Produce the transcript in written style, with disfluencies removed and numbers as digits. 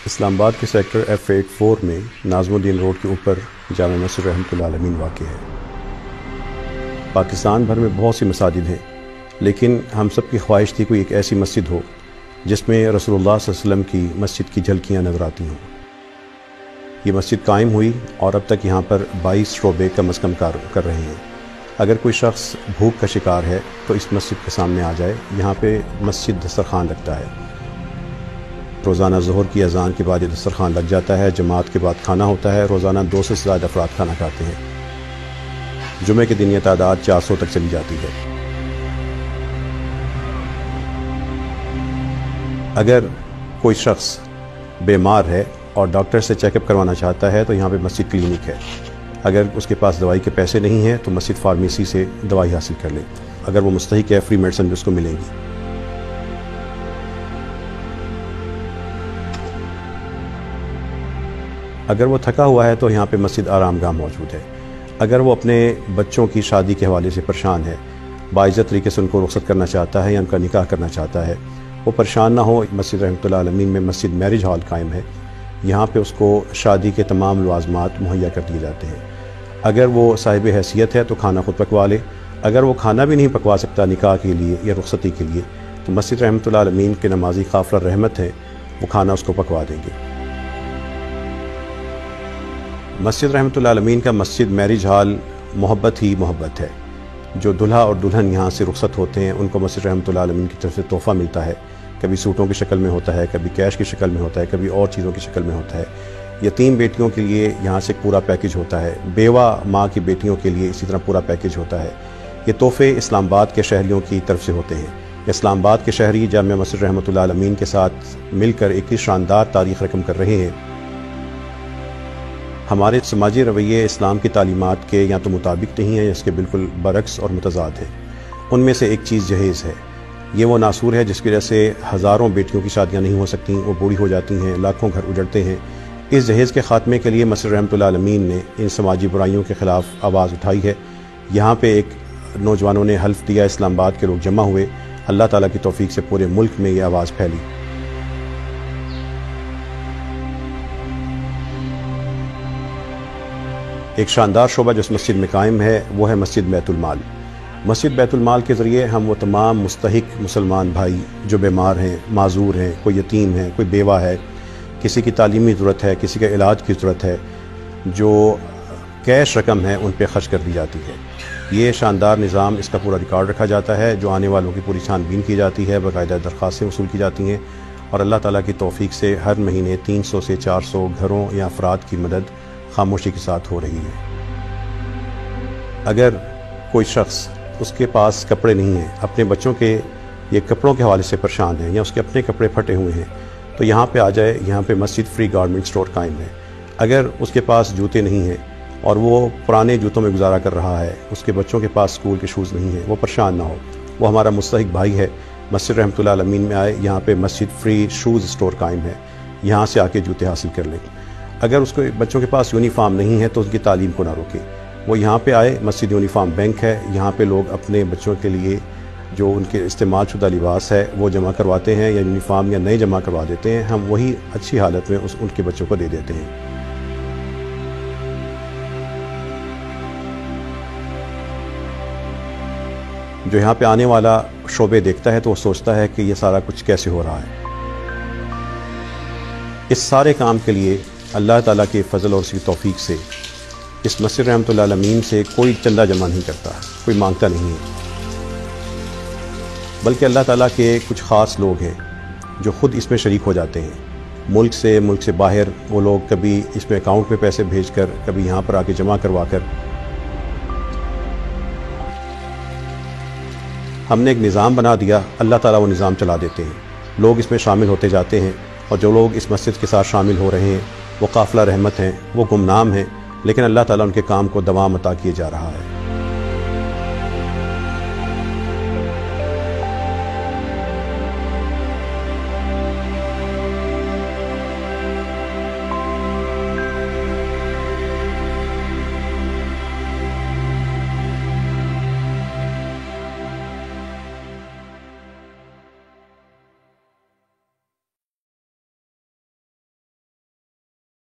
اسلام آباد کے sector F84 میں ناظم الدین روڈ کے اوپر جامع مسجد رحمۃ اللہ العالمین واقع ہے۔ پاکستان بھر میں بہت سی مساجد ہیں، لیکن ہم سب کی خواہش تھی کوئی ایک ایسی مسجد ہو جس میں رسول اللہ صلی اللہ علیہ وسلم کی مسجد کی جھلکیاں نظر آتی ہوں۔ یہ مسجد قائم ہوئی اور اب تک یہاں پر 22 شعبے کم از کم کر رہے ہیں۔ اگر کوئی شخص بھوک کا شکار ہے تو اس مسجد کے سامنے آ جائے، یہاں پہ مسجد دسترخوان رکھتا ہے۔ روزانہ ظہر کی اذان کے بعد یہ دسترخوان لگ جاتا ہے، جماعت کے بعد کھانا ہوتا ہے، روزانہ 200 سے زیادہ افراد کھانا کھاتے ہیں۔ جمعے کے دن یہ تعداد 400 تک چلی جاتی ہے۔ اگر کوئی شخص بیمار ہے اور ڈاکٹر سے چیک اپ کروانا چاہتا ہے تو یہاں پہ مسجد کلینک ہے۔ اگر اس کے پاس دوائی کے پیسے نہیں ہیں تو مسجد فارمیسی سے دوائی حاصل کر لے، اگر وہ مستحق ہے فری میڈیسن بھی اس کو ملے گی۔ اگر وہ تھکا ہوا ہے تو یہاں پہ مسجد آرام گاہ موجود ہے۔ اگر وہ اپنے بچوں کی شادی کے حوالے سے پریشان ہے، باعزت طریقے سے ان کو رخصت کرنا چاہتا ہے یا ان کا نکاح کرنا چاہتا ہے، وہ پریشان نہ ہو، مسجد رحمۃ اللہ العالمین میں مسجد میرج ہال قائم ہے۔ یہاں پہ اس کو شادی کے تمام لوازمات مہیا کر دیے جاتے ہیں۔ اگر وہ صاحب حیثیت ہے تو کھانا خود پکوا لے، اگر وہ کھانا بھی نہیں پکوا سکتا نکاح کے لیے یا رخصتی کے لیے تو مسجد رحمۃ اللہ العالمین کے نمازی قافلہ رحمت ہے، وہ کھانا اس کو پکوا دیں گے۔ مسجد رحمۃ اللہ العالمین کا مسجد میرج ہال محبت ہی محبت ہے۔ جو دلہا اور دلہن یہاں سے رخصت ہوتے ہیں ان کو مسجد رحمۃ اللہ العالمین کی طرف سے تحفہ ملتا ہے، کبھی سوٹوں کی شکل میں ہوتا ہے، کبھی کیش کی شکل میں ہوتا ہے، کبھی اور چیزوں کی شکل میں ہوتا ہے۔ یتیم بیٹیوں کے لیے یہاں سے پورا پیکج ہوتا ہے، بیوہ ماں کی بیٹیوں کے لیے اسی طرح پورا پیکج ہوتا ہے۔ یہ تحفے اسلام آباد کے شہریوں کی طرف سے ہوتے ہیں۔ اسلام آباد کے شہری جامع مسجد رحمۃ اللہ العالمین کے ساتھ مل کر ایک شاندار تاریخ رقم کر رہے ہیں۔ ہمارے سماجی رویے اسلام کی تعلیمات کے یا تو مطابق نہیں ہیں یا اس کے بالکل برعکس اور متضاد ہیں۔ ان میں سے ایک چیز جہیز ہے۔ یہ وہ ناسور ہے جس کی وجہ سے ہزاروں بیٹیوں کی شادیاں نہیں ہو سکتی، وہ بوڑھی ہو جاتی ہیں، لاکھوں گھر اجڑتے ہیں۔ اس جہیز کے خاتمے کے لیے مسجد رحمۃ اللہ العالمین نے ان سماجی برائیوں کے خلاف آواز اٹھائی ہے۔ یہاں پہ ایک نوجوانوں نے حلف دیا، اسلام آباد کے لوگ جمع ہوئے، اللہ تعالیٰ کی توفیق سے پورے ملک میں یہ آواز پھیلی۔ ایک شاندار شعبہ جو اس مسجد میں قائم ہے وہ ہے مسجد بیت المال۔ مسجد بیت المال کے ذریعے ہم وہ تمام مستحق مسلمان بھائی جو بیمار ہیں، معذور ہیں، کوئی یتیم ہے، کوئی بیوہ ہے، کسی کی تعلیمی ضرورت ہے، کسی کے علاج کی ضرورت ہے، جو کیش رقم ہے ان پہ خرچ کر دی جاتی ہے۔ یہ شاندار نظام، اس کا پورا ریکارڈ رکھا جاتا ہے، جو آنے والوں کی پوری چھان بین کی جاتی ہے، باقاعدہ درخواستیں وصول کی جاتی ہیں، اور اللہ تعالیٰ کی توفیق سے ہر مہینے 300 سے 400 گھروں یا افراد کی مدد خاموشی کے ساتھ ہو رہی ہے۔ اگر کوئی شخص اس کے پاس کپڑے نہیں ہیں، اپنے بچوں کے یہ کپڑوں کے حوالے سے پریشان ہیں یا اس کے اپنے کپڑے پھٹے ہوئے ہیں تو یہاں پہ آ جائے۔ یہاں پہ مسجد فری گارمنٹ سٹور قائم ہے۔ اگر اس کے پاس جوتے نہیں ہیں اور وہ پرانے جوتوں میں گزارا کر رہا ہے، اس کے بچوں کے پاس اسکول کے شوز نہیں ہیں، وہ پریشان نہ ہو، وہ ہمارا مستحق بھائی ہے، مسجد رحمۃ اللہ العالمین میں آئے۔ یہاں پہ مسجد فری شوز سٹور قائم ہے، یہاں سے آ کے جوتے حاصل کر لیں۔ اگر اس کو بچوں کے پاس یونیفارم نہیں ہے تو ان کی تعلیم کو نہ روکے، وہ یہاں پہ آئے۔ مسجد یونیفارم بینک ہے، یہاں پہ لوگ اپنے بچوں کے لیے جو ان کے استعمال شدہ لباس ہے وہ جمع کرواتے ہیں، یا یونیفارم یا نئے جمع کروا دیتے ہیں، ہم وہی اچھی حالت میں ان کے بچوں کو دے دیتے ہیں۔ جو یہاں پہ آنے والا شعبے دیکھتا ہے تو وہ سوچتا ہے کہ یہ سارا کچھ کیسے ہو رہا ہے۔ اس سارے کام کے لیے اللہ تعالیٰ کے فضل اور اس کی توفیق سے اس مسجد رحمۃ اللہ العالمین سے کوئی چندہ جمع نہیں کرتا، کوئی مانگتا نہیں ہے، بلکہ اللہ تعالیٰ کے کچھ خاص لوگ ہیں جو خود اس میں شریک ہو جاتے ہیں۔ ملک سے باہر وہ لوگ کبھی اس میں اکاؤنٹ میں پیسے بھیج کر، کبھی یہاں پر آ کے جمع کروا کر۔ ہم نے ایک نظام بنا دیا، اللہ تعالیٰ وہ نظام چلا دیتے ہیں، لوگ اس میں شامل ہوتے جاتے ہیں، اور جو لوگ اس مسجد کے ساتھ شامل ہو رہے ہیں وہ قافلہ رحمت ہیں، وہ گمنام ہیں، لیکن اللہ تعالیٰ ان کے کام کو دوام عطا کیے جا رہا ہے۔